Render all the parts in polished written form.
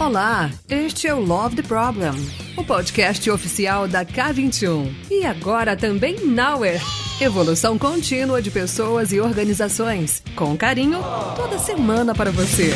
Olá, este é o Love the Problem, o podcast oficial da K21. E agora também Nowhere. Evolução contínua de pessoas e organizações. Com carinho, toda semana para você.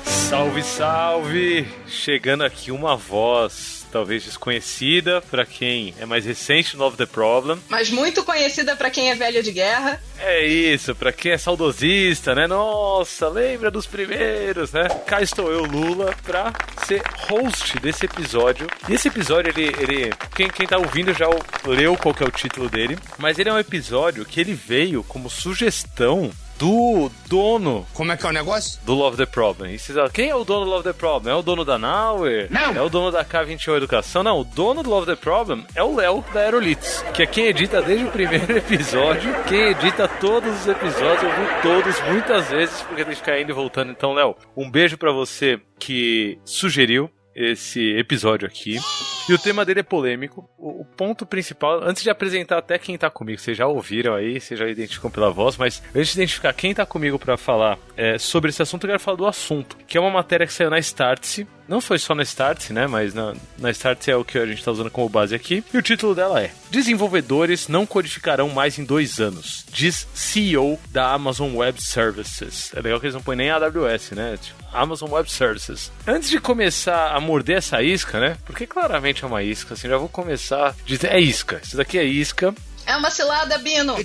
Salve, salve! Chegando aqui uma voz talvez desconhecida para quem é mais recente no Love the Problem, mas muito conhecida para quem é velho de guerra. É isso, para quem é saudosista, né? Nossa, lembra dos primeiros, né? Cá estou eu, Lula, pra ser host desse episódio. E esse episódio, ele quem tá ouvindo já leu qual que é o título dele, mas ele é um episódio que ele veio como sugestão do dono. Como é que é o negócio? Do Love the Problem. E vocês falam, quem é o dono do Love the Problem? É o dono da Nowhere? Não! É o dono da K21 Educação? Não, o dono do Love the Problem é o Léo da Aerolitos, que é quem edita desde o primeiro episódio, quem edita todos os episódios, eu vi todos muitas vezes, porque tem que ficar indo e voltando. Então, Léo, um beijo pra você que sugeriu esse episódio aqui. E o tema dele é polêmico. O ponto principal, antes de apresentar até quem tá comigo, vocês já ouviram aí, vocês já identificam pela voz, mas antes de identificar quem tá comigo pra falar sobre esse assunto, eu quero falar do assunto, que é uma matéria que saiu na Startse. Não foi só na Startse, né, mas na Startse é o que a gente tá usando como base aqui. E o título dela é: Desenvolvedores não codificarão mais em 2 anos, diz CEO da Amazon Web Services. É legal que eles não põem nem AWS, né, tipo, Amazon Web Services. Antes de começar a morder essa isca, né, porque claramente é uma isca, assim, já vou começar a dizer, é isca, isso daqui é isca. É uma cilada, Bino.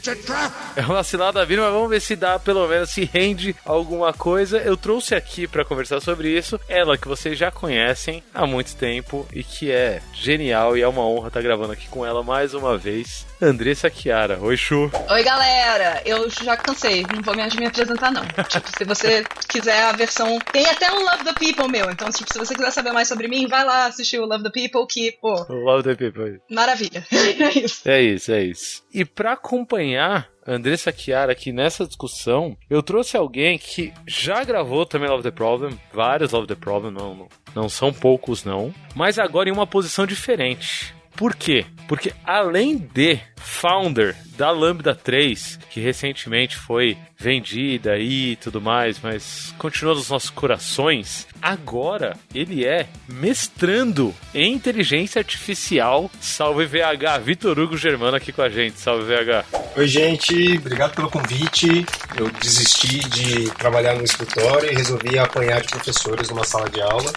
É uma cilada, Bino, mas vamos ver se dá, pelo menos, se rende alguma coisa. Eu trouxe aqui pra conversar sobre isso ela que vocês já conhecem há muito tempo e que é genial e é uma honra estar gravando aqui com ela mais uma vez, Andressa Chiara. Oi, Chu. Oi, galera. Eu já cansei, não vou me apresentar, não. Tipo, se você quiser a versão... Tem até um Love the People meu, então tipo, se você quiser saber mais sobre mim, vai lá assistir o Love the People, que, pô... Love the People. Maravilha. É isso. É isso, é isso. E pra acompanhar Andressa Chiara aqui nessa discussão, eu trouxe alguém que já gravou também Love the Problem, vários Love the Problem, não são poucos não, mas agora em uma posição diferente. Por quê? Porque além de founder da Lambda 3, que recentemente foi vendida e tudo mais, mas continua nos nossos corações, agora ele é mestrando em inteligência artificial. Salve VH, Vitor Hugo Germano aqui com a gente. Salve VH. Oi, gente, obrigado pelo convite. Eu desisti de trabalhar no escritório e resolvi apanhar de professores numa sala de aula.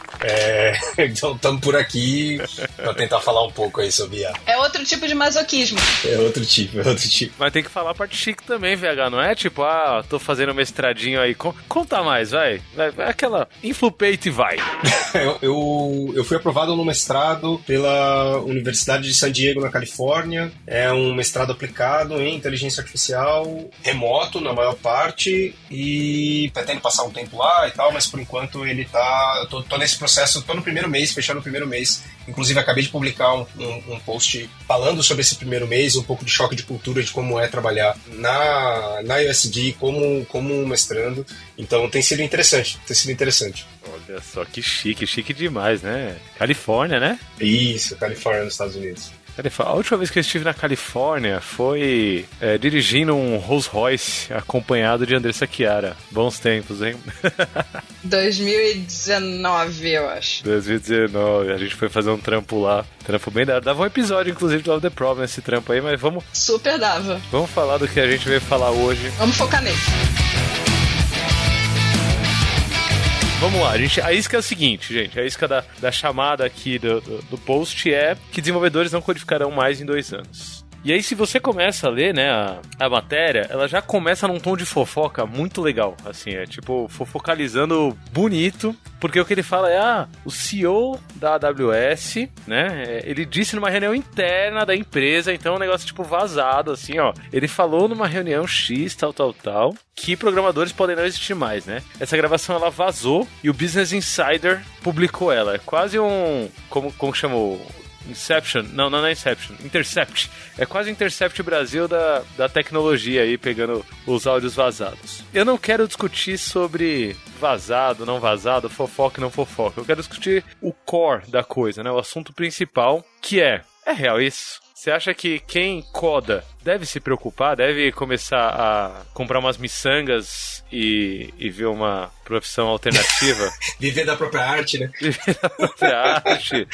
Então estamos por aqui para tentar falar um pouco aí sobre IA. É outro tipo de masoquismo. É outro tipo. Mas tem que falar a parte chique também, VH, não é tipo, tô fazendo um mestradinho aí. Conta mais, vai aquela influpeite e vai. Eu fui aprovado no mestrado pela Universidade de San Diego, na Califórnia. É um mestrado aplicado em inteligência artificial, remoto na maior parte, e pretendo passar um tempo lá e tal, mas por enquanto ele tá... Eu tô nesse processo, tô no primeiro mês, fechando o primeiro mês. Inclusive acabei de publicar um post falando sobre esse primeiro mês, um pouco de choque de cultura de como é trabalhar na USD como mestrando. Então tem sido interessante. Olha só que chique demais, né? Califórnia, né? Isso, Califórnia, nos Estados Unidos. A última vez que eu estive na Califórnia foi dirigindo um Rolls Royce acompanhado de Andressa Chiara. Bons tempos, hein? 2019, eu acho. 2019, a gente foi fazer um trampo lá. Trampo bem dado. Dava um episódio, inclusive, do Love the Problem, esse trampo aí, mas vamos... Super dava. Vamos falar do que a gente veio falar hoje. Vamos focar nele. Vamos lá, a isca é o seguinte, gente. A isca da chamada aqui do post é que desenvolvedores não codificarão mais em 2 anos. E aí, se você começa a ler, né, a matéria, ela já começa num tom de fofoca muito legal, assim, é tipo, fofocalizando bonito, porque o que ele fala é, o CEO da AWS, né, ele disse numa reunião interna da empresa, então é um negócio, tipo, vazado, assim, ó, ele falou numa reunião X, tal, que programadores podem não existir mais, né, essa gravação, ela vazou, e o Business Insider publicou ela, é quase um, como chamou... Inception, não é Inception, Intercept. É quase Intercept Brasil da tecnologia aí, pegando os áudios vazados. Eu não quero discutir sobre vazado, não vazado, fofoca e não fofoca. Eu quero discutir o core da coisa, né? O assunto principal, que é real isso? Você acha que quem coda deve se preocupar, deve começar a comprar umas miçangas e ver uma profissão alternativa. Viver da própria arte, né? Viver da própria arte.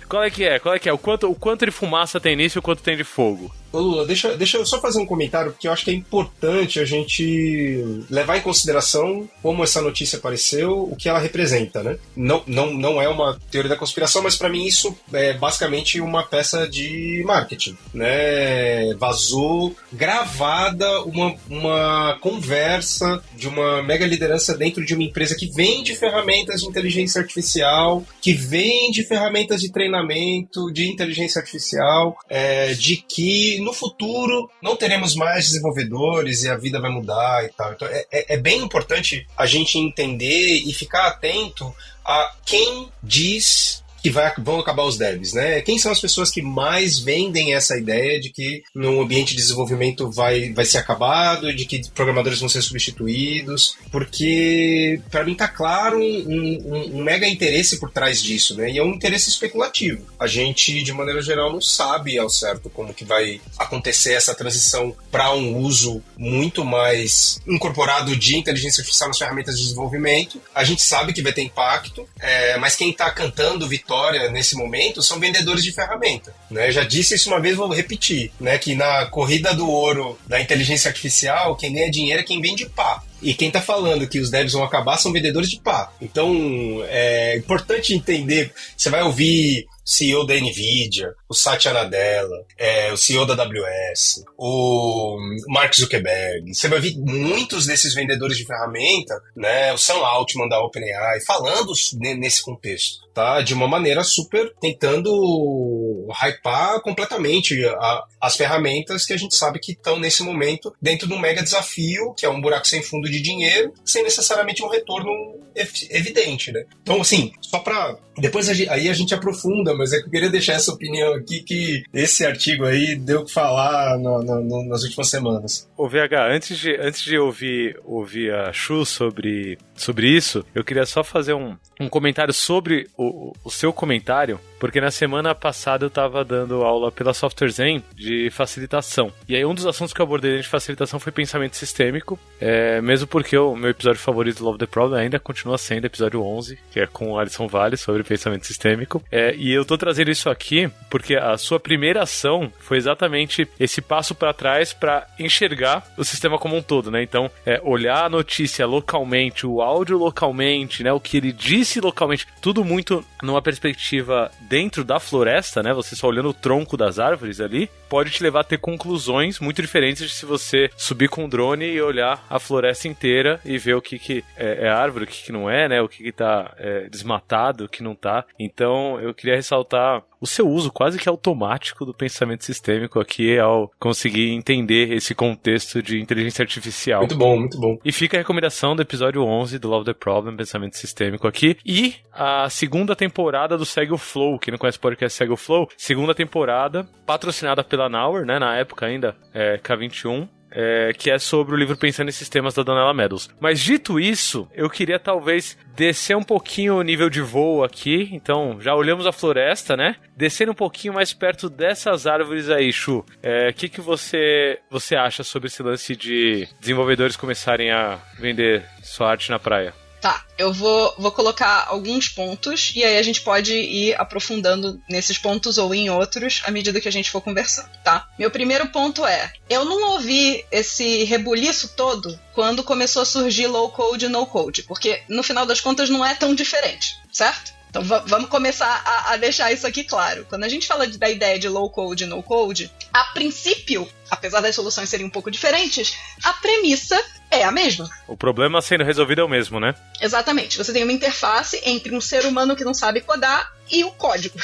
Qual é que é? O quanto de fumaça tem nisso e o quanto tem de fogo? Ô Lula, deixa eu só fazer um comentário, porque eu acho que é importante a gente levar em consideração como essa notícia apareceu, o que ela representa, né? Não é uma teoria da conspiração, mas para mim isso é basicamente uma peça de marketing, né? Vazou, gravada, uma conversa de uma mega liderança dentro de uma empresa que vende ferramentas de inteligência artificial, que vende ferramentas de treinamento de inteligência artificial, de que no futuro não teremos mais desenvolvedores e a vida vai mudar e tal. Então é bem importante a gente entender e ficar atento a quem diz que vão acabar os devs, né? Quem são as pessoas que mais vendem essa ideia de que no ambiente de desenvolvimento vai ser acabado, de que programadores vão ser substituídos? Porque, para mim, tá claro um mega interesse por trás disso, né? E é um interesse especulativo. A gente, de maneira geral, não sabe ao certo como que vai acontecer essa transição para um uso muito mais incorporado de inteligência artificial nas ferramentas de desenvolvimento. A gente sabe que vai ter impacto, mas quem tá cantando vitória nesse momento são vendedores de ferramenta, né? Eu já disse isso uma vez, vou repetir, né? Que na corrida do ouro da inteligência artificial, quem ganha dinheiro é quem vende pá. E quem tá falando que os devs vão acabar são vendedores de pá. Então, é importante entender. Você vai ouvir o CEO da NVIDIA, o Satya Nadella, o CEO da AWS, o Mark Zuckerberg. Você vai ouvir muitos desses vendedores de ferramenta, né? O Sam Altman da OpenAI, falando nesse contexto, tá? De uma maneira super tentando hypar completamente as ferramentas que a gente sabe que estão nesse momento dentro de um mega desafio, que é um buraco sem fundo de dinheiro, sem necessariamente um retorno evidente, né? Então, assim, só pra... Depois aí a gente aprofunda, mas eu queria deixar essa opinião aqui, que esse artigo aí deu o que falar nas últimas semanas. Ô VH, antes de ouvir a Chu sobre isso, eu queria só fazer um comentário sobre o seu comentário, porque na semana passada eu estava dando aula pela Software Zen de facilitação. E aí um dos assuntos que eu abordei de facilitação foi pensamento sistêmico, mesmo porque o meu episódio favorito do Love the Problem ainda continua sendo episódio 11, que é com o Alisson Vale, sobre pensamento sistêmico. E eu tô trazendo isso aqui porque a sua primeira ação foi exatamente esse passo para trás para enxergar o sistema como um todo, né? Então, olhar a notícia localmente, o áudio localmente, né? O que ele disse localmente, tudo muito numa perspectiva dentro da floresta, né? Você só olhando o tronco das árvores ali, pode te levar a ter conclusões muito diferentes de se você subir com o drone e olhar a floresta inteira e ver o que é árvore, o que não é, né? O que tá desmatado, o que não tá. Então, eu queria ressaltar o seu uso quase que automático do pensamento sistêmico aqui ao conseguir entender esse contexto de inteligência artificial. Muito bom, muito bom. E fica a recomendação do episódio 11 do Love the Problem, pensamento sistêmico aqui. E a segunda temporada do Segue o Flow. Quem não conhece o podcast Segue o Flow, segunda temporada, patrocinada pela Nauer, né? Na época ainda, K21. Que é sobre o livro Pensando em Sistemas da Donella Meadows. Mas dito isso, eu queria talvez descer um pouquinho o nível de voo aqui. Então, já olhamos a floresta, né? Descendo um pouquinho mais perto dessas árvores aí, Chu. O que você acha sobre esse lance de desenvolvedores começarem a vender sua arte na praia? Tá, eu vou colocar alguns pontos e aí a gente pode ir aprofundando nesses pontos ou em outros à medida que a gente for conversando, tá? Meu primeiro ponto eu não ouvi esse rebuliço todo quando começou a surgir low code e no code, porque no final das contas não é tão diferente, certo? Então vamos começar a deixar isso aqui claro. Quando a gente fala da ideia de low code e no code, a princípio, apesar das soluções serem um pouco diferentes, a premissa é a mesma. O problema sendo resolvido é o mesmo, né? Exatamente. Você tem uma interface entre um ser humano que não sabe codar e o código.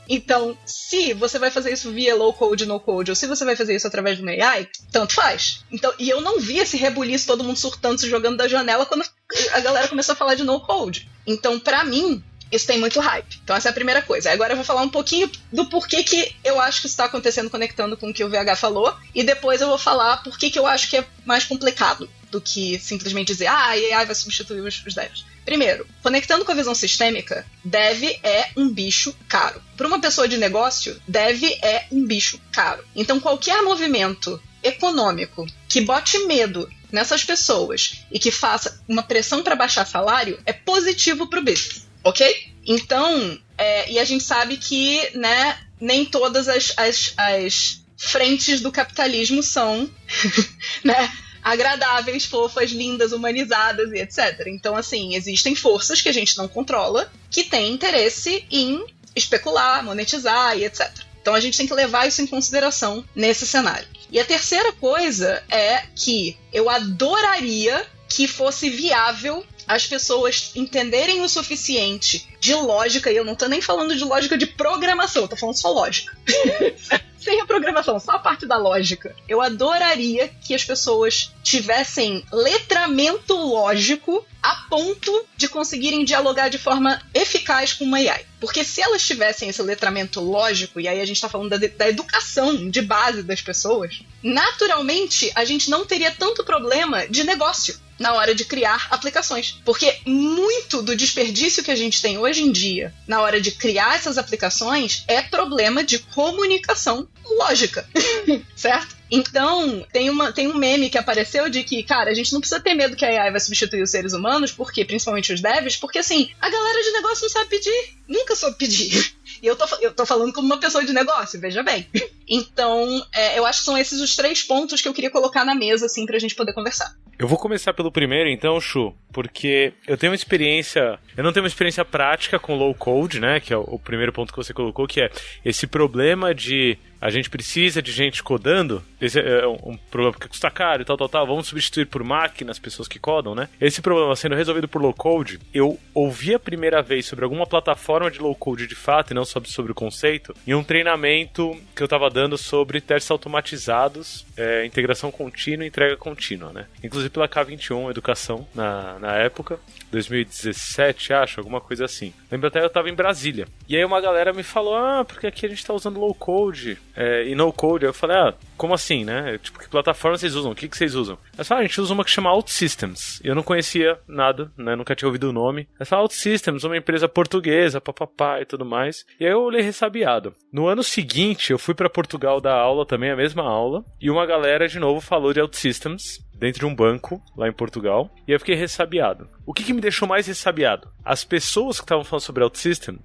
Então, se você vai fazer isso via low code, no code, ou se você vai fazer isso através de uma AI, tanto faz. Então, e eu não vi esse rebuliço, todo mundo surtando, se jogando da janela quando a galera começou a falar de no code. Então, pra mim, isso tem muito hype. Então essa é a primeira coisa. Agora eu vou falar um pouquinho do porquê que eu acho que isso está acontecendo conectando com o que o VH falou, e depois eu vou falar porquê que eu acho que é mais complicado do que simplesmente dizer a AI vai substituir os devs. Primeiro, conectando com a visão sistêmica, dev é um bicho caro. Para uma pessoa de negócio, dev é um bicho caro. Então, qualquer movimento econômico que bote medo nessas pessoas e que faça uma pressão para baixar salário é positivo para o business, ok? Então, e a gente sabe que, né, nem todas as frentes do capitalismo são né, agradáveis, fofas, lindas, humanizadas e etc. Então, assim, existem forças que a gente não controla que têm interesse em especular, monetizar e etc. Então, a gente tem que levar isso em consideração nesse cenário. E a terceira coisa é que eu adoraria que fosse viável as pessoas entenderem o suficiente de lógica, e eu não tô nem falando de lógica de programação, eu tô falando só lógica. Sem a programação, só a parte da lógica. Eu adoraria que as pessoas tivessem letramento lógico a ponto de conseguirem dialogar de forma eficaz com uma AI. Porque se elas tivessem esse letramento lógico, e aí a gente tá falando da educação de base das pessoas, naturalmente a gente não teria tanto problema de negócio na hora de criar aplicações. Porque muito do desperdício que a gente tem hoje em dia na hora de criar essas aplicações é problema de comunicação lógica, certo? Então, tem um meme que apareceu de que, cara, a gente não precisa ter medo que a AI vai substituir os seres humanos, porque, principalmente os devs, porque, assim, a galera de negócio não sabe pedir, nunca soube pedir. E eu tô falando como uma pessoa de negócio, veja bem. Então, eu acho que são esses os 3 pontos que eu queria colocar na mesa, assim, pra gente poder conversar. Eu vou começar pelo primeiro, então, Chu, porque eu não tenho uma experiência prática com low code, né, que é o primeiro ponto que você colocou, que é esse problema de a gente precisa de gente codando, esse é um problema que custa caro e tal, vamos substituir por máquinas, pessoas que codam, né? Esse problema sendo resolvido por low code, eu ouvi a primeira vez sobre alguma plataforma de low code de fato, e não sobre o conceito, em um treinamento que eu tava dando sobre testes automatizados, integração contínua e entrega contínua, né? Inclusive pela K21 Educação, na época, 2017, acho, alguma coisa assim. Lembro até que eu tava em Brasília. E aí uma galera me falou, porque aqui a gente tá usando low code e no code. Eu falei, como assim, né? Tipo, que plataforma vocês usam? O que vocês usam? Eles falaram, a gente usa uma que chama OutSystems. Eu não conhecia nada, né? Nunca tinha ouvido o nome. Eles falaram, OutSystems, uma empresa portuguesa, papapá e tudo mais. E aí eu olhei ressabiado. No ano seguinte, eu fui pra Portugal dar aula também, a mesma aula. E uma galera, de novo, falou de OutSystems dentro de um banco, lá em Portugal. E eu fiquei ressabiado. O que me deixou mais ressabiado? As pessoas que estavam falando sobre OutSystems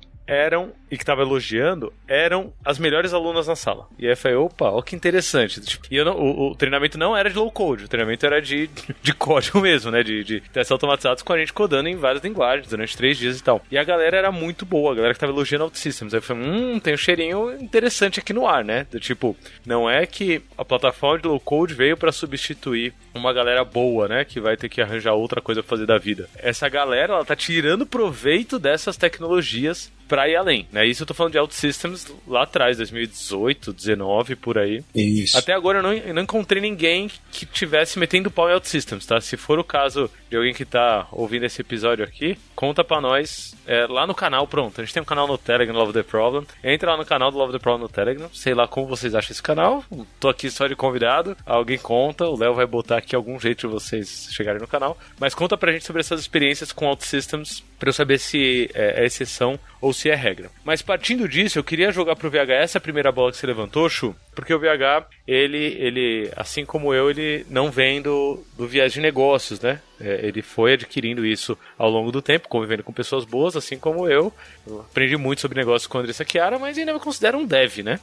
e que tava elogiando, eram as melhores alunas na sala. E aí eu falei, opa, ó que interessante. E o treinamento não era de low code, o treinamento era de código mesmo, né? De testes automatizados com a gente codando em várias linguagens durante 3 dias e tal. E a galera era muito boa, a galera que tava elogiando OutSystems. Aí eu falei, tem um cheirinho interessante aqui no ar, né? Tipo, não é que a plataforma de low code veio pra substituir uma galera boa, né? Que vai ter que arranjar outra coisa pra fazer da vida. Essa galera, ela tá tirando proveito dessas tecnologias pra ir além, né? Isso eu tô falando de OutSystems lá atrás, 2018, 19, por aí. Isso. Até agora eu não encontrei ninguém que tivesse metendo pau em OutSystems, tá? Se for o caso de alguém que tá ouvindo esse episódio aqui, conta pra nós lá no canal, pronto. A gente tem um canal no Telegram, Love the Problem. Entra lá no canal do Love the Problem no Telegram. Sei lá como vocês acham esse canal. Tô aqui só de convidado. Alguém conta, o Léo vai botar aqui algum jeito de vocês chegarem no canal. Mas conta pra gente sobre essas experiências com OutSystems pra eu saber se é exceção ou se é regra. Mas partindo disso, eu queria jogar pro VH essa primeira bola que você levantou, Chu, porque o VH, ele assim como eu, ele não vem do viés de negócios, né? Ele foi adquirindo isso ao longo do tempo, convivendo com pessoas boas, assim como eu. Eu aprendi muito sobre negócios com a Andressa Chiara, mas ainda me considero um dev, né?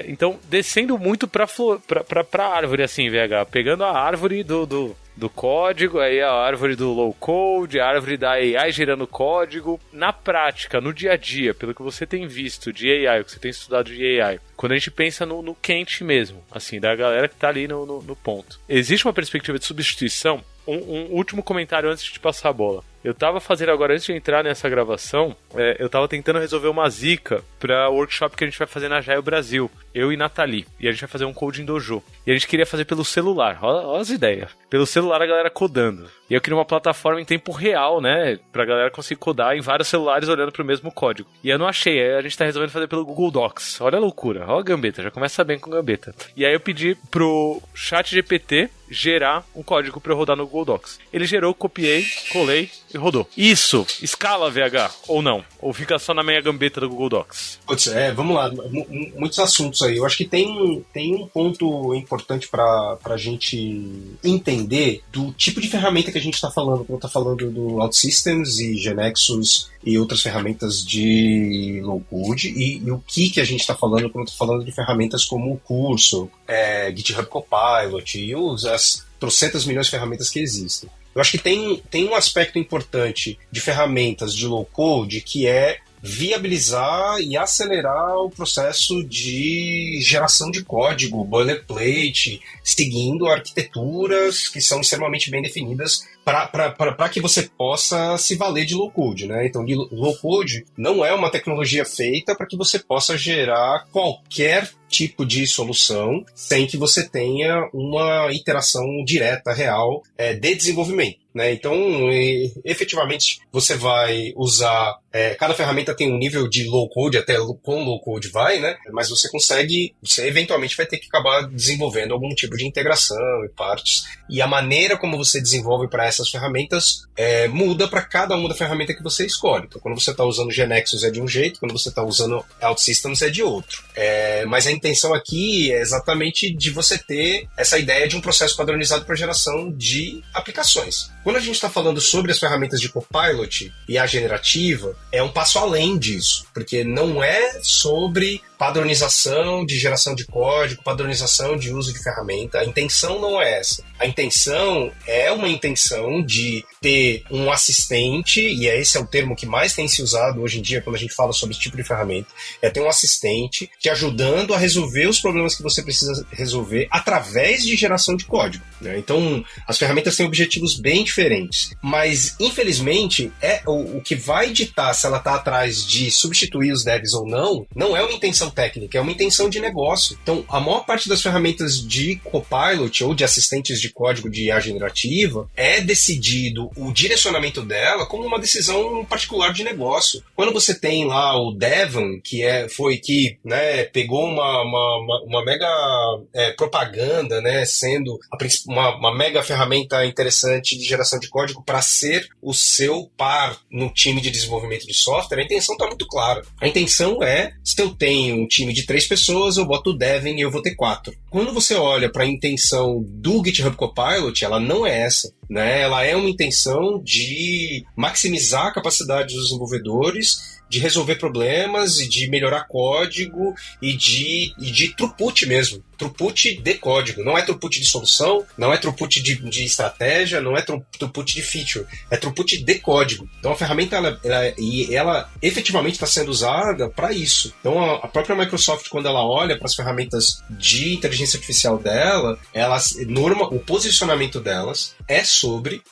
Então, descendo muito pra árvore, assim, VH, pegando a árvore do código, aí a árvore do low code, a árvore da AI gerando código. Na prática, no dia a dia, pelo que você tem visto de AI, o que você tem estudado de AI, quando a gente pensa no quente mesmo, assim, da galera que tá ali no ponto, existe uma perspectiva de substituição? Um último comentário antes de te passar a bola. Eu tava fazendo agora, antes de entrar nessa gravação, eu tava tentando resolver uma zica pra workshop que a gente vai fazer na Agile Brasil, eu e Nathalie, e a gente vai fazer um Coding Dojo. E a gente queria fazer pelo celular, olha as ideias. Pelo celular a galera codando. E eu queria uma plataforma em tempo real, né, pra galera conseguir codar em vários celulares olhando pro mesmo código. E eu não achei, aí a gente tá resolvendo fazer pelo Google Docs. Olha a loucura, olha a gambeta, já começa bem com gambeta. E aí eu pedi pro ChatGPT gerar um código para eu rodar no Google Docs. Ele gerou, copiei, colei e rodou. Isso escala VH ou não? Ou fica só na minha gambeta do Google Docs? Putz, vamos lá, muitos assuntos aí. Eu acho que tem um ponto importante pra gente entender do tipo de ferramenta que a gente está falando, quando está falando do OutSystems e GeneXus e outras ferramentas de low-code, e o que a gente está falando quando está falando de ferramentas como o Curso, GitHub Copilot e as trocentas milhões de ferramentas que existem. Eu acho que tem um aspecto importante de ferramentas de low-code que é viabilizar e acelerar o processo de geração de código, boilerplate, seguindo arquiteturas que são extremamente bem definidas para que você possa se valer de low-code, né? Então, low-code não é uma tecnologia feita para que você possa gerar qualquer tipo de solução sem que você tenha uma interação direta, real, de desenvolvimento, né? Então, efetivamente, você vai usar... cada ferramenta tem um nível de low-code, até com low-code vai, né? Mas você eventualmente vai ter que acabar desenvolvendo algum tipo de integração e partes. E a maneira como você desenvolve para essas ferramentas muda para cada uma da ferramenta que você escolhe. Então, quando você está usando GeneXus é de um jeito, quando você está usando OutSystems é de outro. Mas a intenção aqui é exatamente de você ter essa ideia de um processo padronizado para geração de aplicações. Quando a gente está falando sobre as ferramentas de Copilot e a generativa, é um passo além disso, porque não é sobre padronização de geração de código, padronização de uso de ferramenta. A intenção não é essa. A intenção é uma intenção de ter um assistente, e esse é o termo que mais tem se usado hoje em dia quando a gente fala sobre esse tipo de ferramenta, é ter um assistente te ajudando a resolver os problemas que você precisa resolver através de geração de código, né? Então, as ferramentas têm objetivos bem diferentes, mas, infelizmente, o que vai ditar se ela está atrás de substituir os devs ou não é uma intenção técnica, é uma intenção de negócio. Então, a maior parte das ferramentas de Copilot ou de assistentes de código de IA generativa é decidido o direcionamento dela como uma decisão particular de negócio. Quando você tem lá o Devon, que pegou uma mega propaganda, né, sendo uma mega ferramenta interessante de geração de código para ser o seu par no time de desenvolvimento de software, a intenção está muito clara. A intenção é, se eu tenho um time de 3 pessoas, eu boto o Devon e eu vou ter 4. Quando você olha para a intenção do GitHub Copilot, ela não é essa, né? Ela é uma intenção de maximizar a capacidade dos desenvolvedores, de resolver problemas e de melhorar código e de throughput mesmo. Throughput de código. Não é throughput de solução, não é throughput de estratégia, não é throughput de feature. É throughput de código. Então a ferramenta, ela efetivamente está sendo usada para isso. Então a própria Microsoft, quando ela olha para as ferramentas de inteligência artificial dela, o posicionamento delas é sobre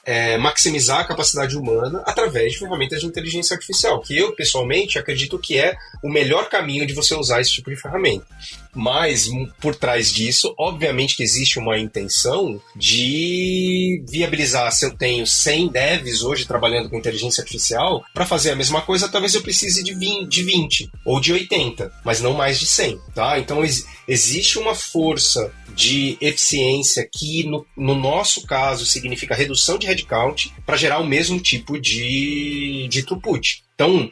maximizar a capacidade humana através de ferramentas de inteligência artificial, que eu, pessoalmente, acredito que é o melhor caminho de você usar esse tipo de ferramenta. Mas, por trás disso, obviamente que existe uma intenção de viabilizar. Se eu tenho 100 devs hoje trabalhando com inteligência artificial, para fazer a mesma coisa, talvez eu precise de 20 ou de 80, mas não mais de 100. Tá? Então, existe uma força de eficiência que, no nosso caso, significa redução de headcount para gerar o mesmo tipo de throughput. Então,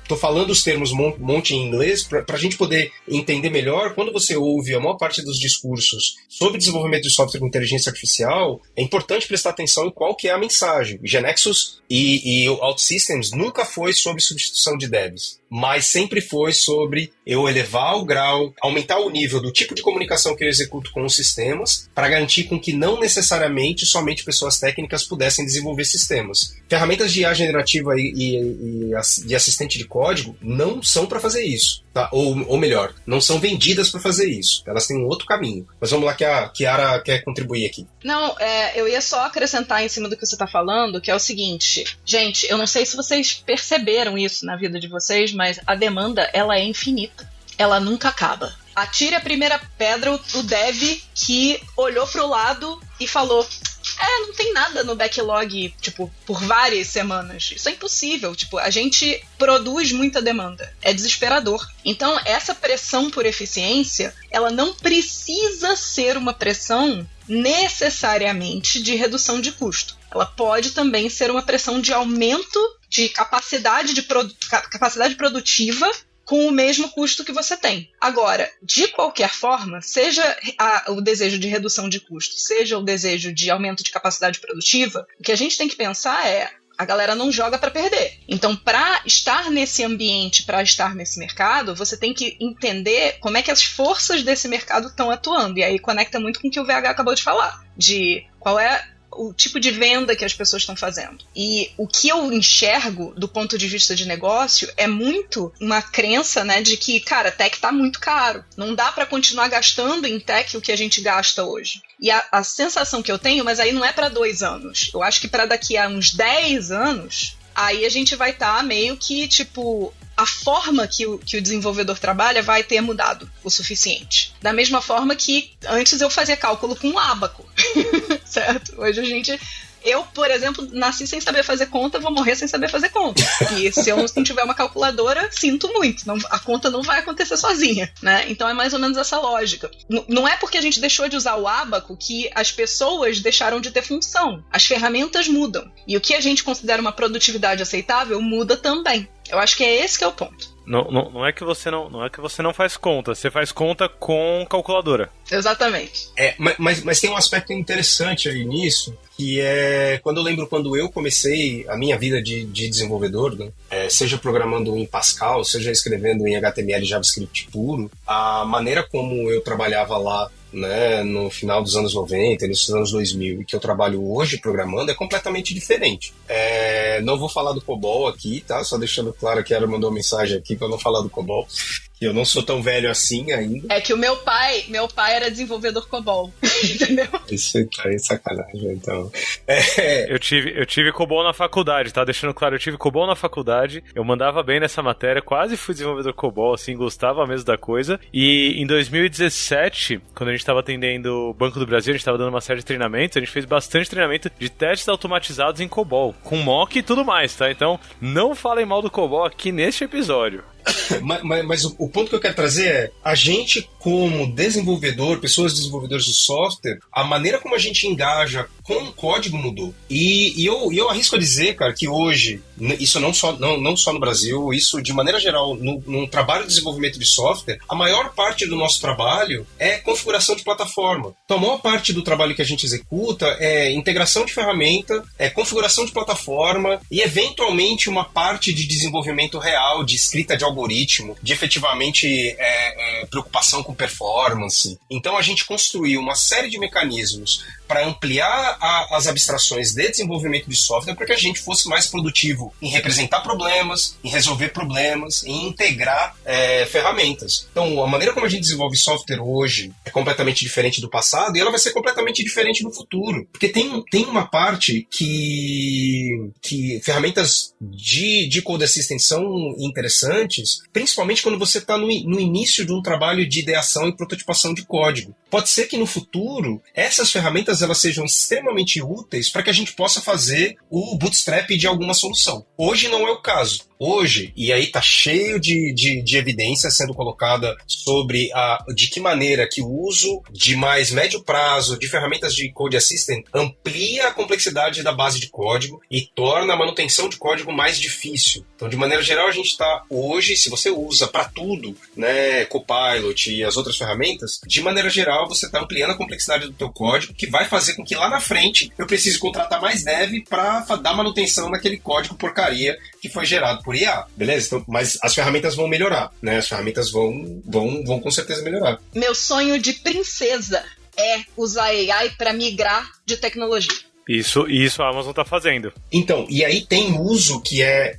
tô falando os termos monte em inglês para a gente poder entender melhor. Quando você ouve a maior parte dos discursos sobre desenvolvimento de software com inteligência artificial, é importante prestar atenção em qual que é a mensagem. GeneXus e o OutSystems nunca foi sobre substituição de devs, mas sempre foi sobre eu elevar o grau, aumentar o nível do tipo de comunicação que eu executo com os sistemas para garantir com que não necessariamente somente pessoas técnicas pudessem desenvolver sistemas. Ferramentas de IA generativa e assistente de código não são para fazer isso, tá? Ou melhor, não são vendidas para fazer isso. Elas têm um outro caminho. Mas vamos lá que a Chiara quer contribuir aqui. Não, eu ia só acrescentar em cima do que você está falando, que é o seguinte, gente, eu não sei se vocês perceberam isso na vida de vocês, mas a demanda, ela é infinita. Ela nunca acaba. Atire a primeira pedra o dev que olhou pro lado e falou: não tem nada no backlog, tipo, por várias semanas. Isso é impossível. Tipo, a gente produz muita demanda. É desesperador. Então, essa pressão por eficiência, ela não precisa ser uma pressão necessariamente de redução de custo. Ela pode também ser uma pressão de aumento de capacidade produtiva com o mesmo custo que você tem. Agora, de qualquer forma, seja o desejo de redução de custo, seja o desejo de aumento de capacidade produtiva, o que a gente tem que pensar é: a galera não joga para perder. Então, para estar nesse ambiente, para estar nesse mercado, você tem que entender como é que as forças desse mercado estão atuando. E aí conecta muito com o que o VH acabou de falar, de qual é o tipo de venda que as pessoas estão fazendo. E o que eu enxergo do ponto de vista de negócio é muito uma crença, né, de que, cara, tech tá muito caro. Não dá para continuar gastando em tech o que a gente gasta hoje. E a sensação que eu tenho, mas aí não é para 2 anos. Eu acho que para daqui a uns 10 anos, aí a gente vai estar meio que, tipo, a forma que o desenvolvedor trabalha vai ter mudado o suficiente. Da mesma forma que antes eu fazia cálculo com um ábaco, certo? Hoje eu, por exemplo, nasci sem saber fazer conta, vou morrer sem saber fazer conta. E se eu não tiver uma calculadora, sinto muito. A conta não vai acontecer sozinha, né? Então é mais ou menos essa lógica. Não é porque a gente deixou de usar o ábaco que as pessoas deixaram de ter função. As ferramentas mudam. E o que a gente considera uma produtividade aceitável muda também. Eu acho que é esse que é o ponto. Não é que você não faz conta, você faz conta com calculadora. Exatamente. Mas tem um aspecto interessante aí nisso, que é quando eu comecei a minha vida de desenvolvedor, né, seja programando em Pascal, seja escrevendo em HTML e JavaScript puro, a maneira como eu trabalhava lá, né, no final dos anos 90, início dos anos 2000, e que eu trabalho hoje programando é completamente diferente. Não vou falar do COBOL aqui, tá? Só deixando claro que ela mandou uma mensagem aqui para eu não falar do COBOL, que eu não sou tão velho assim ainda. É que o meu pai era desenvolvedor COBOL, entendeu? Isso tá aí sacanagem, então. Eu tive COBOL na faculdade, tá? Deixando claro, eu tive COBOL na faculdade, eu mandava bem nessa matéria, quase fui desenvolvedor COBOL, assim, gostava mesmo da coisa. E em 2017, quando a gente estava atendendo o Banco do Brasil, a gente estava dando uma série de treinamentos, a gente fez bastante treinamento de testes automatizados em COBOL, com mock e tudo mais, tá? Então, não falem mal do COBOL aqui neste episódio. Mas o ponto que eu quero trazer é: a gente, como desenvolvedor, pessoas desenvolvedores de software, a maneira como a gente engaja com o código mudou. E eu arrisco a dizer, cara, que hoje, isso não só no Brasil, isso de maneira geral, no trabalho de desenvolvimento de software, a maior parte do nosso trabalho é configuração de plataforma. Então, a maior parte do trabalho que a gente executa é integração de ferramenta, é configuração de plataforma e, eventualmente, uma parte de desenvolvimento real, de escrita de algoritmo, de efetivamente preocupação com performance. Então, a gente construiu uma série de mecanismos para ampliar as abstrações de desenvolvimento de software para que a gente fosse mais produtivo em representar problemas, em resolver problemas, em integrar ferramentas. Então, a maneira como a gente desenvolve software hoje é completamente diferente do passado e ela vai ser completamente diferente no futuro. Porque tem uma parte que ferramentas de Code Assistant são interessantes, principalmente quando você está no início de um trabalho de ideação e prototipação de código. Pode ser que no futuro essas ferramentas elas sejam extremamente úteis para que a gente possa fazer o bootstrap de alguma solução. Hoje não é o caso. Hoje, e aí está cheio de evidência sendo colocada sobre de que maneira que o uso de mais médio prazo de ferramentas de Code Assistant amplia a complexidade da base de código e torna a manutenção de código mais difícil. Então, de maneira geral, a gente está hoje, se você usa para tudo, né, Copilot e as outras ferramentas, de maneira geral, você está ampliando a complexidade do teu código, que vai fazer com que lá na frente eu precise contratar mais dev para dar manutenção naquele código porcaria que foi gerado por IA, beleza? Então, mas as ferramentas vão melhorar, né? As ferramentas vão com certeza melhorar. Meu sonho de princesa é usar AI para migrar de tecnologia. Isso a Amazon tá fazendo. Então, e aí tem uso que é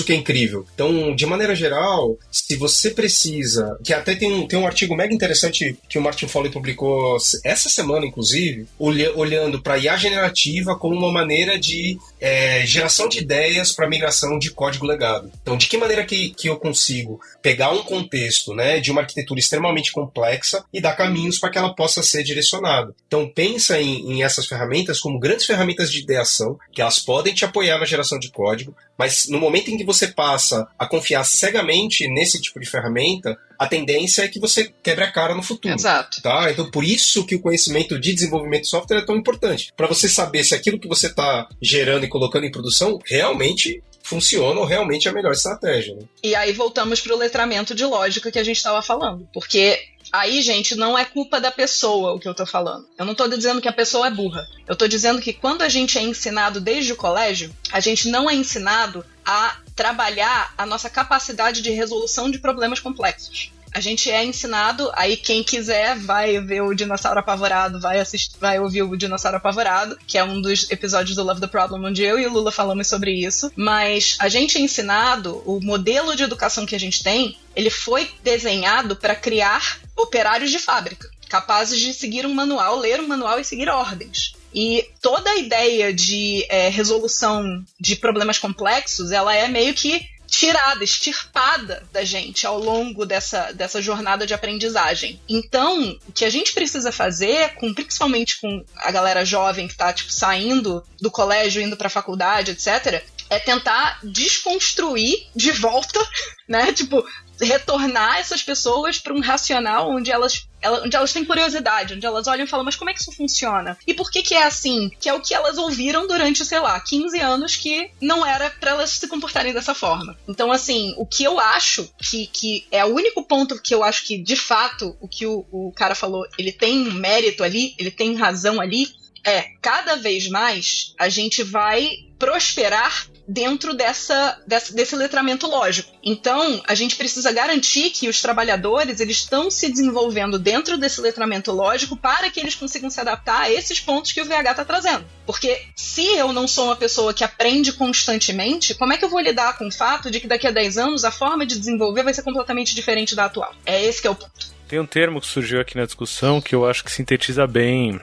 incrível. Então, de maneira geral, se você precisa, que até tem um artigo mega interessante que o Martin Foley publicou essa semana, inclusive, olhando para IA generativa como uma maneira de geração de ideias para migração de código legado. Então, de que maneira que eu consigo pegar um contexto, né, de uma arquitetura extremamente complexa e dar caminhos para que ela possa ser direcionada. Então, pensa em essas ferramentas como grandes grandes ferramentas de ideação, que elas podem te apoiar na geração de código, mas no momento em que você passa a confiar cegamente nesse tipo de ferramenta, a tendência é que você quebre a cara no futuro. Exato. Tá? Então, por isso que o conhecimento de desenvolvimento de software é tão importante. Para você saber se aquilo que você está gerando e colocando em produção realmente funciona ou realmente é a melhor estratégia. Né? E aí voltamos para o letramento de lógica que a gente estava falando. Porque aí, gente, não é culpa da pessoa o que eu tô falando. Eu não tô dizendo que a pessoa é burra. Eu tô dizendo que quando a gente é ensinado desde o colégio, a gente não é ensinado a trabalhar a nossa capacidade de resolução de problemas complexos. A gente é ensinado, aí quem quiser vai ver o Dinossauro Apavorado, vai ouvir o Dinossauro Apavorado, que é um dos episódios do Love the Problem, onde eu e o Lula falamos sobre isso. Mas a gente é ensinado, o modelo de educação que a gente tem, ele foi desenhado para criar operários de fábrica, capazes de seguir um manual, ler um manual e seguir ordens. E toda a ideia de resolução de problemas complexos, ela é meio que tirada, extirpada da gente ao longo dessa jornada de aprendizagem. Então, o que a gente precisa fazer, principalmente com a galera jovem que está saindo do colégio, indo para a faculdade, etc., é tentar desconstruir de volta, né? Retornar essas pessoas para um racional onde elas têm curiosidade, onde elas olham e falam, mas como é que isso funciona? E por que é assim? Que é o que elas ouviram durante, 15 anos que não era para elas se comportarem dessa forma. Então, assim, o que eu acho que é o único ponto que eu acho que, de fato, o que o cara falou, ele tem mérito ali, ele tem razão ali, cada vez mais a gente vai prosperar dentro desse letramento lógico. Então, a gente precisa garantir que os trabalhadores eles estão se desenvolvendo dentro desse letramento lógico para que eles consigam se adaptar a esses pontos que o VH está trazendo. Porque se eu não sou uma pessoa que aprende constantemente, como é que eu vou lidar com o fato de que daqui a 10 anos a forma de desenvolver vai ser completamente diferente da atual? É esse que é o ponto. Tem um termo que surgiu aqui na discussão que eu acho que sintetiza bem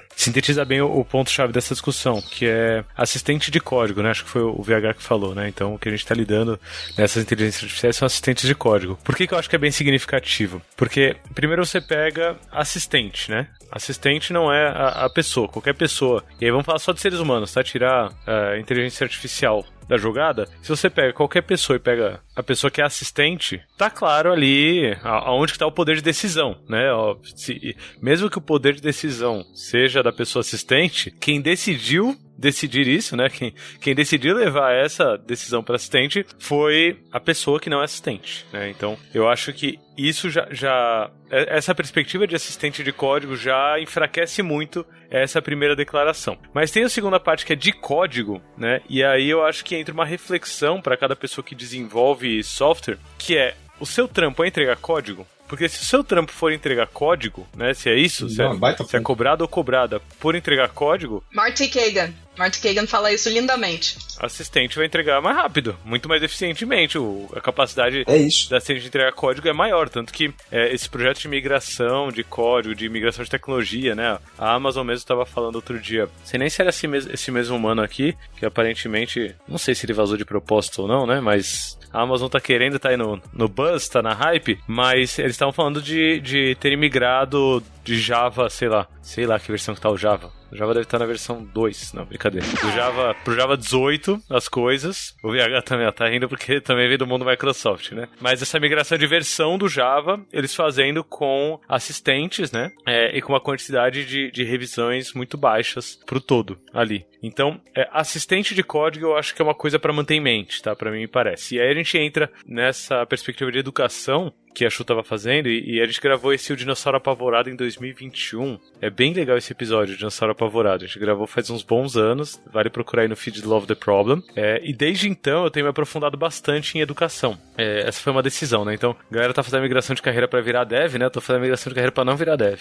o ponto-chave dessa discussão, que é assistente de código, né? Acho que foi o VH que falou, né? Então, o que a gente está lidando nessas inteligências artificiais são assistentes de código. Por que eu acho que é bem significativo? Porque, primeiro você pega assistente, né? Assistente não é a pessoa, qualquer pessoa. E aí vamos falar só de seres humanos, tá? Tirar a inteligência artificial da jogada. Se você pega qualquer pessoa e pega a pessoa que é assistente, tá claro ali aonde que tá o poder de decisão, né? Mesmo que o poder de decisão seja da pessoa assistente, quem decidir isso, né? Quem decidiu levar essa decisão para assistente foi a pessoa que não é assistente, né? Então, eu acho que isso essa perspectiva de assistente de código já enfraquece muito essa primeira declaração. Mas tem a segunda parte que é de código, né? E aí eu acho que entra uma reflexão para cada pessoa que desenvolve software, que é, o seu trampo é entregar código? Porque se o seu trampo for entregar código, né? Se é isso, se é cobrado ou cobrada por entregar código... Marty Kagan fala isso lindamente. Assistente vai entregar mais rápido, muito mais eficientemente. A capacidade da assistente de entregar código é maior. Tanto que esse projeto de migração de código, de migração de tecnologia, né? A Amazon mesmo estava falando outro dia. Sei nem se era esse mesmo humano aqui, que aparentemente, não sei se ele vazou de propósito ou não, né? Mas a Amazon tá querendo, tá aí no buzz, tá na hype, mas eles estavam falando de ter migrado de Java, sei lá que versão que tá o Java. O Java deve estar na versão 2, não, brincadeira. Pro Java 18, as coisas. O VH também tá rindo porque também veio do mundo Microsoft, né? Mas essa migração de versão do Java, eles fazendo com assistentes, né? E com uma quantidade de revisões muito baixas pro todo ali. Então, assistente de código eu acho que é uma coisa para manter em mente, tá? Pra mim me parece. E aí a gente entra nessa perspectiva de educação que a Chu tava fazendo, e a gente gravou o Dinossauro Apavorado em 2021. É bem legal esse episódio, o Dinossauro Apavorado. A gente gravou faz uns bons anos, vale procurar aí no feed do Love the Problem. E desde então eu tenho me aprofundado bastante em educação. Essa foi uma decisão, né? Então, a galera tá fazendo a migração de carreira pra virar dev, né? Eu tô fazendo a migração de carreira pra não virar dev.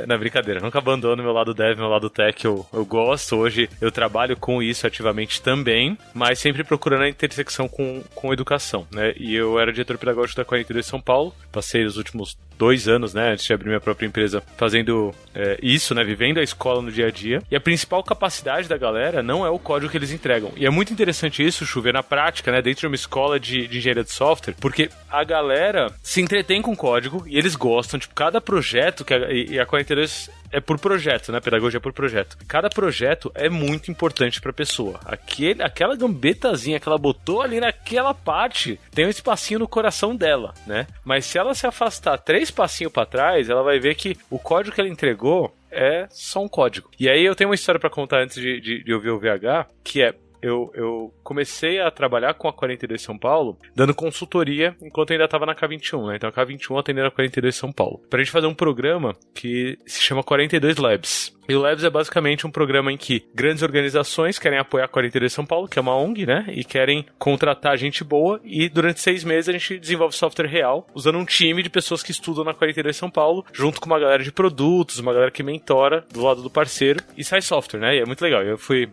Não, brincadeira, nunca abandono meu lado dev, meu lado tech, eu gosto. Hoje eu trabalho com isso ativamente também, mas sempre procurando a intersecção com educação, né? E eu era diretor pedagógico da 42 São Paulo, passei os últimos 2 anos, né, antes de abrir minha própria empresa, fazendo isso, né, vivendo a escola no dia a dia. E a principal capacidade da galera não é o código que eles entregam. E é muito interessante isso, Chuver, na prática, né, dentro de uma escola de engenharia de software, porque a galera se entretém com código e eles gostam, tipo, cada projeto, e a 42 é por projeto, né? Pedagogia é por projeto. Cada projeto é muito importante pra pessoa. Aquela gambetazinha que ela botou ali naquela parte tem um espacinho no coração dela, né? Mas se ela se afastar 3 passinhos pra trás, ela vai ver que o código que ela entregou é só um código. E aí eu tenho uma história pra contar antes de ouvir o VH, que é... Eu comecei a trabalhar com a 42 São Paulo, dando consultoria enquanto eu ainda estava na K21, né? Então a K21 atendendo a 42 São Paulo. Pra gente fazer um programa que se chama 42 Labs. E o Labs é basicamente um programa em que grandes organizações querem apoiar a 42 São Paulo, que é uma ONG, né? E querem contratar gente boa. E durante 6 meses a gente desenvolve software real, usando um time de pessoas que estudam na 42 São Paulo, junto com uma galera de produtos, uma galera que mentora do lado do parceiro. E sai software, né? E é muito legal. Eu fui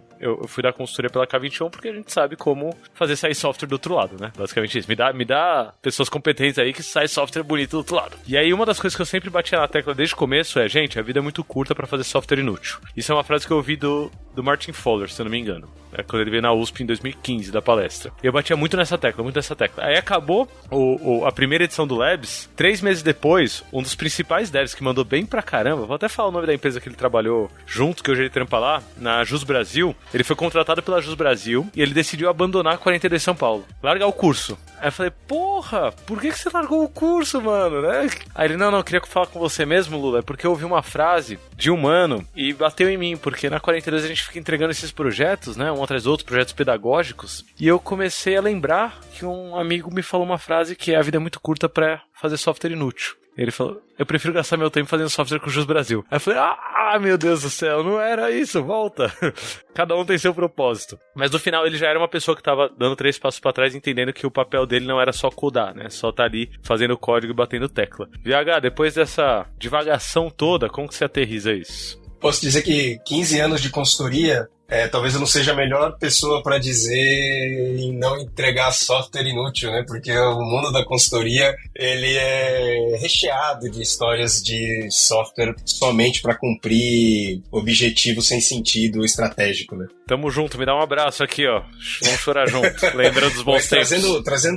dar consultoria pela K21 porque a gente sabe como fazer sair software do outro lado, né? Basicamente isso. Me dá pessoas competentes aí que sai software bonito do outro lado. E aí uma das coisas que eu sempre batia na tecla desde o começo é, gente, a vida é muito curta pra fazer software inútil. Isso é uma frase que eu ouvi do Martin Fowler, se eu não me engano. Quando ele veio na USP em 2015, da palestra. E eu batia muito nessa tecla. Aí acabou a primeira edição do Labs. 3 meses depois, um dos principais devs que mandou bem pra caramba, vou até falar o nome da empresa que ele trabalhou junto, que hoje ele trampa lá, na Jus Brasil. Ele foi contratado pela Jus Brasil e ele decidiu abandonar a 42 São Paulo. Largar o curso. Aí eu falei, porra, por que você largou o curso, mano, né? Aí ele, não, queria falar com você mesmo, Lula, é porque eu ouvi uma frase de um mano e bateu em mim, porque na 42 a gente fica entregando esses projetos, né, um atrás do outro, projetos pedagógicos, e eu comecei a lembrar que um amigo me falou uma frase que a vida é muito curta pra fazer software inútil. Ele falou, eu prefiro gastar meu tempo fazendo software com o Jus Brasil. Aí eu falei, meu Deus do céu, não era isso, volta. Cada um tem seu propósito. Mas no final ele já era uma pessoa que tava dando 3 passos pra trás, entendendo que o papel dele não era só codar, né? Só tá ali fazendo código e batendo tecla. VH, depois dessa divagação toda, como que você aterriza isso? Posso dizer que 15 anos de consultoria, talvez eu não seja a melhor pessoa para dizer em não entregar software inútil, né? Porque o mundo da consultoria, ele é recheado de histórias de software somente para cumprir objetivos sem sentido estratégico, né? Tamo junto, me dá um abraço aqui, ó. Vamos chorar junto, lembrando dos bons tempos. Trazendo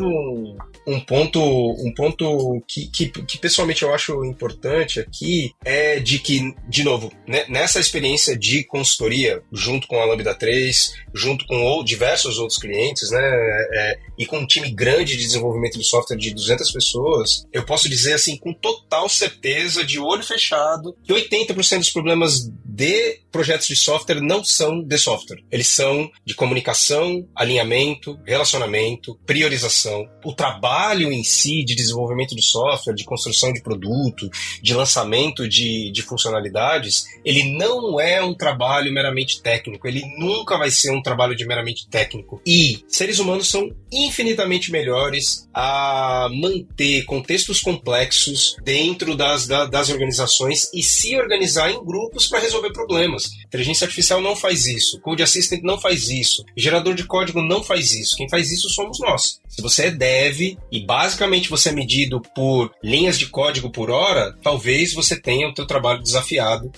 um ponto que pessoalmente eu acho importante aqui é de que, de novo, né, nessa experiência de consultoria, junto com a Lambda 3, junto com diversos outros clientes, né, e com um time grande de desenvolvimento de software de 200 pessoas, eu posso dizer assim, com total certeza, de olho fechado, que 80% dos problemas de projetos de software não são de software. Eles são de comunicação, alinhamento, relacionamento, priorização. O trabalho em si de desenvolvimento de software, de construção de produto, de lançamento de funcionalidades, ele não é um trabalho meramente técnico. Ele nunca vai ser um trabalho de meramente técnico. E seres humanos são infinitamente melhores a manter contextos complexos dentro das organizações e se organizar em grupos para resolver problemas. Inteligência artificial não faz isso. Code Assistant não faz isso. Gerador de código não faz isso. Quem faz isso somos nós. Se você é dev e basicamente você é medido por linhas de código por hora, talvez você tenha o teu trabalho desafiado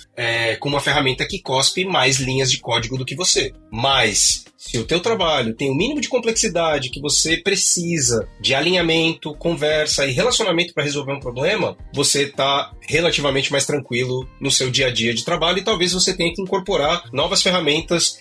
com uma ferramenta que cospe mais linhas de código do que você. Mas se o teu trabalho tem o mínimo de complexidade que você precisa de alinhamento, conversa e relacionamento para resolver um problema, você está relativamente mais tranquilo no seu dia a dia de trabalho e talvez você tenha que incorporar novas ferramentas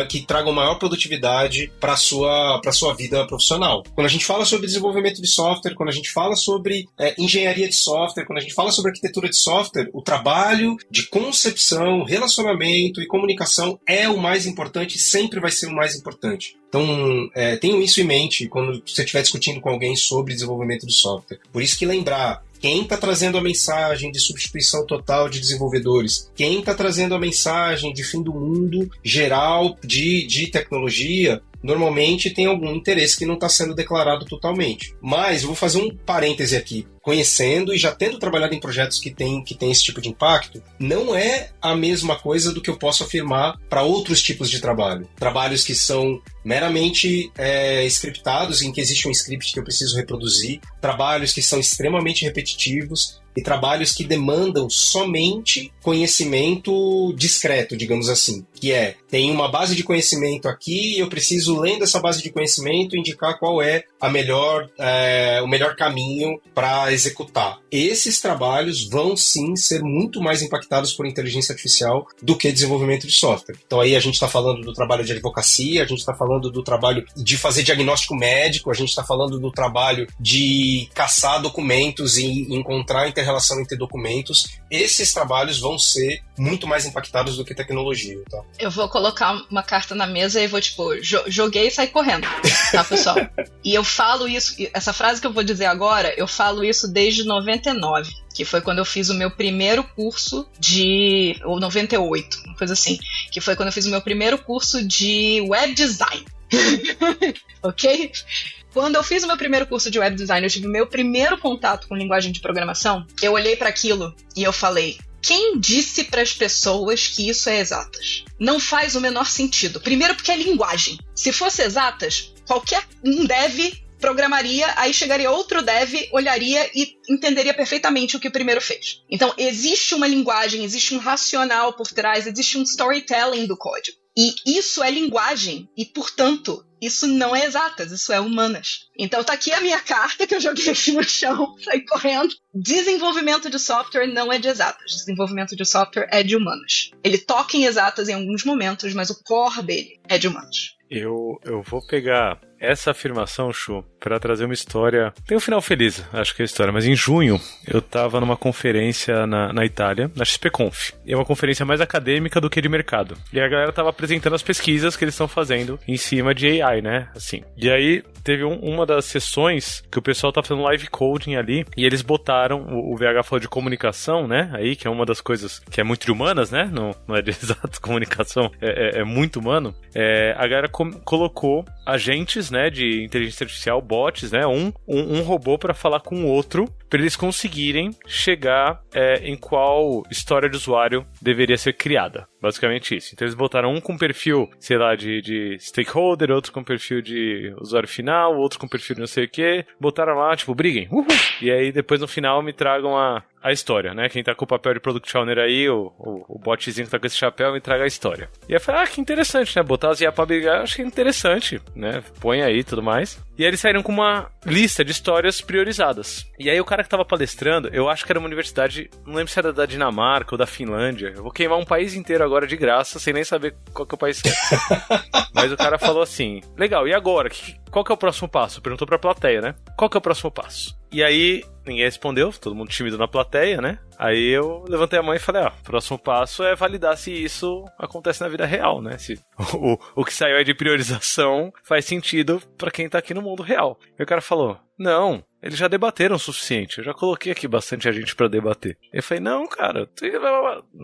que tragam maior produtividade para a sua vida profissional. Quando a gente fala sobre desenvolvimento de software, quando a gente fala sobre engenharia de software, quando a gente fala sobre arquitetura de software, o trabalho de concepção, relacionamento e comunicação é o mais importante e sempre vai ser o mais importante. Então, tenham isso em mente quando você estiver discutindo com alguém sobre desenvolvimento de software. Por isso que lembrar, quem está trazendo a mensagem de substituição total de desenvolvedores, quem está trazendo a mensagem de fim do mundo geral de tecnologia, normalmente tem algum interesse que não está sendo declarado totalmente. Mas eu vou fazer um parêntese aqui. Conhecendo e já tendo trabalhado em projetos que tem esse tipo de impacto, não é a mesma coisa do que eu posso afirmar para outros tipos de trabalho. Trabalhos que são meramente scriptados, em que existe um script que eu preciso reproduzir, trabalhos que são extremamente repetitivos, e trabalhos que demandam somente conhecimento discreto, digamos assim. Que tem uma base de conhecimento aqui e eu preciso, lendo essa base de conhecimento, indicar qual é o melhor caminho para executar. Esses trabalhos vão sim ser muito mais impactados por inteligência artificial do que desenvolvimento de software. Então aí a gente está falando do trabalho de advocacia, a gente está falando do trabalho de fazer diagnóstico médico, a gente está falando do trabalho de caçar documentos e encontrar inter-relação entre documentos. Esses trabalhos vão ser muito mais impactados do que tecnologia, tá? Eu vou colocar uma carta na mesa e vou, joguei e saí correndo, tá, pessoal? E eu falo isso, essa frase que eu vou dizer agora, eu falo isso desde 99, que foi quando eu fiz o meu primeiro curso ou 98, uma coisa assim, que foi quando eu fiz o meu primeiro curso de web design. Ok? Quando eu fiz o meu primeiro curso de web design, eu tive o meu primeiro contato com linguagem de programação, eu olhei para aquilo e eu falei: quem disse para as pessoas que isso é exatas? Não faz o menor sentido. Primeiro porque é linguagem. Se fosse exatas, qualquer um dev programaria, aí chegaria outro dev, olharia e entenderia perfeitamente o que o primeiro fez. Então, existe uma linguagem, existe um racional por trás, existe um storytelling do código. E isso é linguagem, e, portanto, isso não é exatas, isso é humanas. Então tá aqui a minha carta que eu joguei aqui no chão, saí correndo. Desenvolvimento de software não é de exatas, desenvolvimento de software é de humanas. Ele toca em exatas em alguns momentos, mas o core dele é de humanos. Eu vou pegar essa afirmação, Chu, para trazer uma história. Tem um final feliz, acho que é a história, mas em junho eu tava numa conferência na Itália, na XPConf. É uma conferência mais acadêmica do que de mercado. E a galera tava apresentando as pesquisas que eles estão fazendo em cima de AI, né? Assim. E aí teve uma das sessões que o pessoal tá fazendo live coding ali e eles botaram, o VH falou de comunicação, né? Aí, que é uma das coisas que é muito de humanas, né? Não é de exato, comunicação é muito humano. A galera colocou agentes, né, de inteligência artificial, bots, né, um robô para falar com o outro, para eles conseguirem chegar em qual história de usuário deveria ser criada. Basicamente isso. Então eles botaram um com perfil, sei lá, de stakeholder, outro com perfil de usuário final, outro com perfil de não sei o que. Botaram lá, tipo, briguem. Uhul! E aí depois no final me tragam a história, né? Quem tá com o papel de Product Owner aí, o botzinho que tá com esse chapéu, me traga a história. E aí eu falei, que interessante, né? Botar as IA pra brigar, achei interessante, né? Põe aí e tudo mais. E aí eles saíram com uma lista de histórias priorizadas. E aí o cara que tava palestrando, eu acho que era uma universidade, não lembro se era da Dinamarca ou da Finlândia. Eu vou queimar um país inteiro agora de graça, sem nem saber qual que é o país que é. Mas o cara falou assim, legal, e agora? Qual que é o próximo passo? Perguntou pra plateia, né? Qual que é o próximo passo? E aí, ninguém respondeu, todo mundo tímido na plateia, né? Aí eu levantei a mão e falei, o próximo passo é validar se isso acontece na vida real, né? Se o que saiu aí de priorização faz sentido pra quem tá aqui no mundo real. E o cara falou, não, eles já debateram o suficiente, eu já coloquei aqui bastante gente pra debater. Eu falei, não, cara,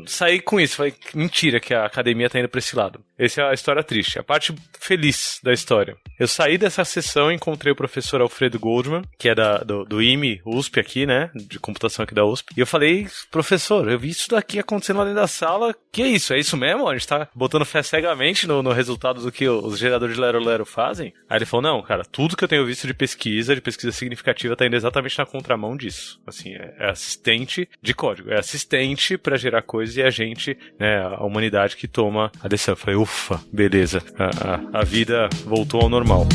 saí com isso, falei, mentira que a academia tá indo pra esse lado. Essa é a história triste, a parte feliz da história. Eu saí dessa sessão e encontrei o professor Alfredo Goldman, que é do IME, USP aqui, né, de computação aqui da USP, e eu falei, professor, eu vi isso daqui acontecendo lá dentro da sala, que é isso? É isso mesmo? A gente tá botando fé cegamente no resultado do que os geradores de Lero Lero fazem? Aí ele falou, não, cara, tudo que eu tenho visto de pesquisa significativa tá indo exatamente na contramão disso. Assim, é assistente de código, é assistente pra gerar coisas e a gente, né, a humanidade que toma a decisão. Eu falei, ufa, beleza, a vida voltou ao normal.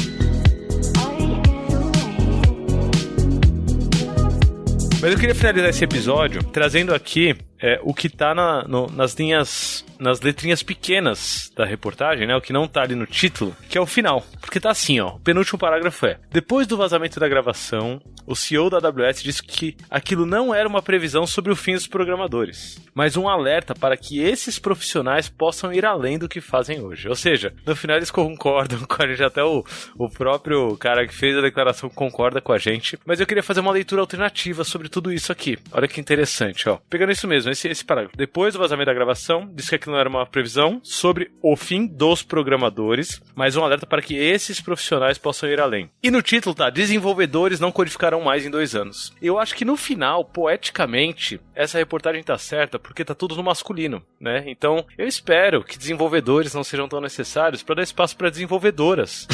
Mas eu queria finalizar esse episódio trazendo aqui o que tá nas letrinhas pequenas da reportagem, né? O que não tá ali no título, que é o final. Porque tá assim, ó. O penúltimo parágrafo é: depois do vazamento da gravação, o CEO da AWS disse que aquilo não era uma previsão sobre o fim dos programadores, mas um alerta para que esses profissionais possam ir além do que fazem hoje. Ou seja, no final eles concordam com a gente, até o próprio cara que fez a declaração concorda com a gente, mas eu queria fazer uma leitura alternativa sobre tudo isso aqui. Olha que interessante, ó. Pegando isso mesmo, esse parágrafo. Depois do vazamento da gravação, disse que aquilo não era uma previsão sobre o fim dos programadores, mas um alerta para que esses profissionais possam ir além. E no título tá, desenvolvedores não codificarão mais em 2 anos. Eu acho que no final, poeticamente, essa reportagem tá certa porque tá tudo no masculino, né? Então, eu espero que desenvolvedores não sejam tão necessários para dar espaço para desenvolvedoras,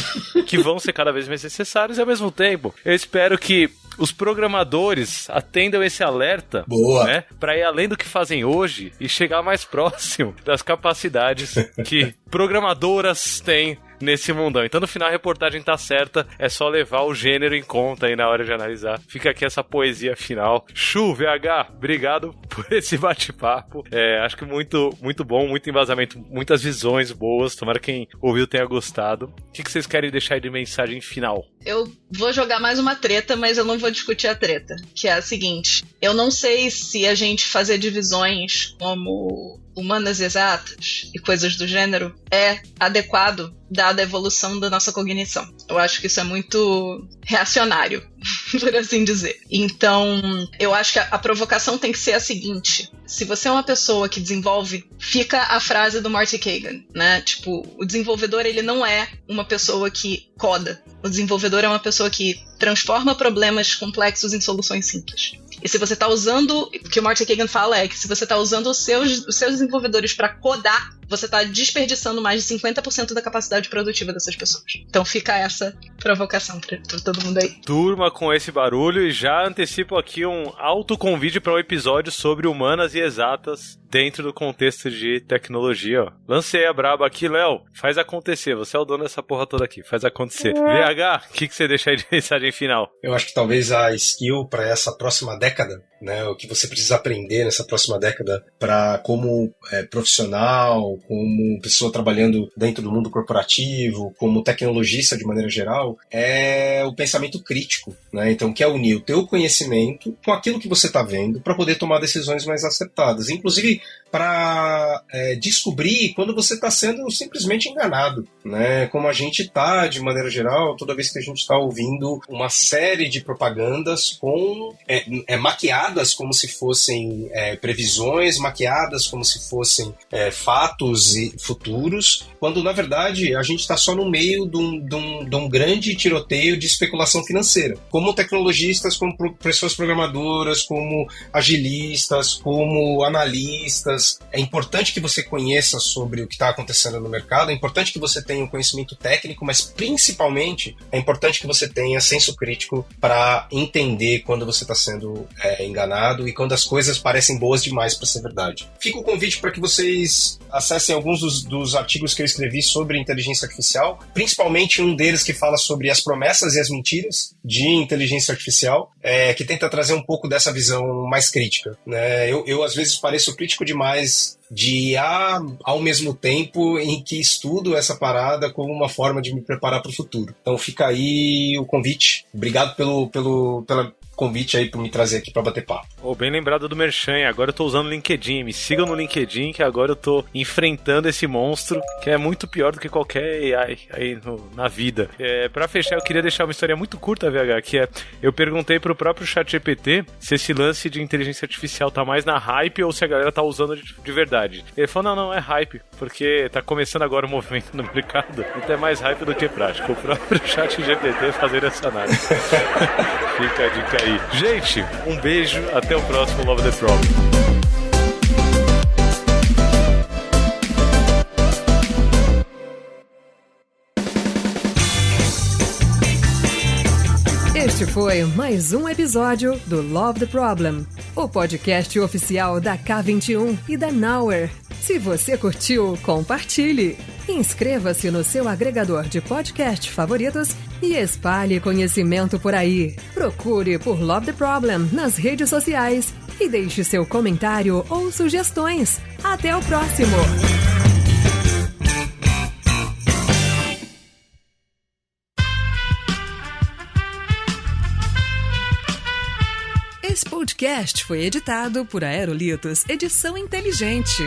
que vão ser cada vez mais necessários, e ao mesmo tempo, eu espero que os programadores atendam esse alerta, Boa. Né, para ir além do que fazem hoje e chegar mais próximo das capacidades que programadoras têm nesse mundão. Então no final a reportagem tá certa, é só levar o gênero em conta aí na hora de analisar. Fica aqui essa poesia final. Chu, VH, obrigado por esse bate-papo. Acho que muito, muito bom, muito embasamento, muitas visões boas. Tomara que quem ouviu tenha gostado. O que vocês querem deixar aí de mensagem final? Eu vou jogar mais uma treta, mas eu não vou discutir a treta, que é a seguinte: eu não sei se a gente fazer divisões como humanas exatas e coisas do gênero é adequado dada a evolução da nossa cognição. Eu acho que isso é muito reacionário, por assim dizer. Então, eu acho que a provocação tem que ser a seguinte: se você é uma pessoa que desenvolve, fica a frase do Marty Kagan, né? Tipo, o desenvolvedor, ele não é uma pessoa que coda. O desenvolvedor é uma pessoa que transforma problemas complexos em soluções simples. E se você está usando, o que o Marty Kagan fala é que se você está usando os seus desenvolvedores para codar, você está desperdiçando mais de 50% da capacidade produtiva dessas pessoas. Então fica essa provocação para todo mundo aí. Turma, com esse barulho, e já antecipo aqui um autoconvite para um episódio sobre humanas e exatas dentro do contexto de tecnologia. Ó. Lancei a braba aqui, Léo. Faz acontecer. Você é o dono dessa porra toda aqui. Faz acontecer. VH, o que você deixa aí de mensagem final? Eu acho que talvez a skill para essa próxima década, né, o que você precisa aprender nessa próxima década para como profissional, como pessoa trabalhando dentro do mundo corporativo, como tecnologista de maneira geral, é o pensamento crítico, né? Então, que é unir o teu conhecimento com aquilo que você está vendo para poder tomar decisões mais acertadas, inclusive para descobrir quando você está sendo simplesmente enganado, né? Como a gente está, de maneira geral, toda vez que a gente está ouvindo uma série de propagandas maquiadas como se fossem previsões, maquiadas como se fossem fatos e futuros, quando na verdade a gente está só no meio de um grande tiroteio de especulação financeira. Como tecnologistas, como pessoas programadoras, como agilistas, como analistas, é importante que você conheça sobre o que está acontecendo no mercado, é importante que você tenha um conhecimento técnico, mas principalmente é importante que você tenha senso crítico para entender quando você está sendo enganado e quando as coisas parecem boas demais para ser verdade. Fica o convite para que vocês acessem alguns dos artigos que eu escrevi sobre inteligência artificial, principalmente um deles que fala sobre as promessas e as mentiras de inteligência artificial, que tenta trazer um pouco dessa visão mais crítica, né? Eu às vezes pareço crítico demais ao mesmo tempo em que estudo essa parada como uma forma de me preparar para o futuro. Então fica aí o convite. Obrigado pela convite aí para me trazer aqui para bater papo. Bem lembrado do Merchan, agora eu tô usando o LinkedIn, me sigam no LinkedIn que agora eu tô enfrentando esse monstro que é muito pior do que qualquer AI aí na vida. Para fechar, eu queria deixar uma história muito curta, VH, que eu perguntei pro próprio ChatGPT se esse lance de inteligência artificial tá mais na hype ou se a galera tá usando de verdade. Ele falou, não, é hype, porque tá começando agora o movimento no mercado, então é mais hype do que prático. O próprio ChatGPT fazendo essa análise. Fica a dica aí. Gente, um beijo, até o próximo Love the Problem. Este foi mais um episódio do Love the Problem, o podcast oficial da K21 e da Nowhere. Se você curtiu, compartilhe. Inscreva-se no seu agregador de podcast favoritos e espalhe conhecimento por aí. Procure por Love the Problem nas redes sociais e deixe seu comentário ou sugestões. Até o próximo! Esse podcast foi editado por Aerolitos Edição Inteligente.